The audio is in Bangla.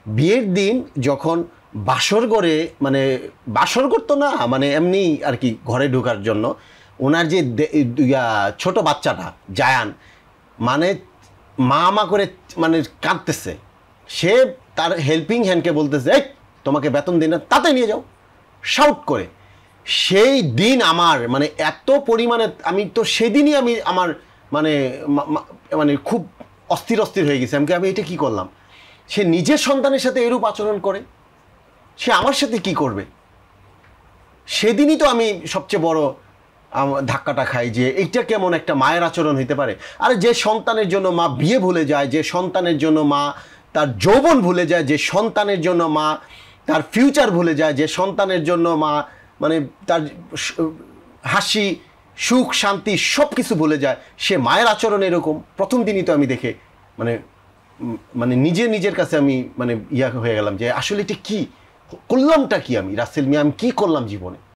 বিয়ের দিন যখন বাসর ঘরে মানে বাসর করতো না মানে এমনি আর কি ঘরে ঢোকার জন্য ওনার যে ছোট বাচ্চাটা জায়ান মানে মা করে মানে কাঁদতেছে, সে তার হেল্পিং হ্যান্ডকে বলতেছে এই তোমাকে বেতন দিন না, তাতে নিয়ে যাও, শাউট করে। সেই দিন আমার মানে এত পরিমাণে আমি তো সেদিনই আমি আমার মানে মানে খুব অস্থির হয়ে গেছি। আমি এটা কী করলাম? সে নিজের সন্তানের সাথে এরূপ আচরণ করে, সে আমার সাথে কি করবে? সেদিনই তো আমি সবচেয়ে বড় ধাক্কাটা খাই যে এইটা কেমন একটা মায়ের আচরণ হইতে পারে। আর যে সন্তানের জন্য মা বিয়ে ভুলে যায়, যে সন্তানের জন্য মা তার যৌবন ভুলে যায়, যে সন্তানের জন্য মা তার ফিউচার ভুলে যায়, যে সন্তানের জন্য মা মানে তার হাসি সুখ শান্তি সব কিছু ভুলে যায়, সে মায়ের আচরণ এরকম প্রথম দিনই তো আমি দেখে মানে মানে নিজের কাছে আমি মানে হয়ে গেলাম যে আসলে এটা কি করলামটা কি আমি রাসেল মিয়া, আমি কি করলাম জীবনে।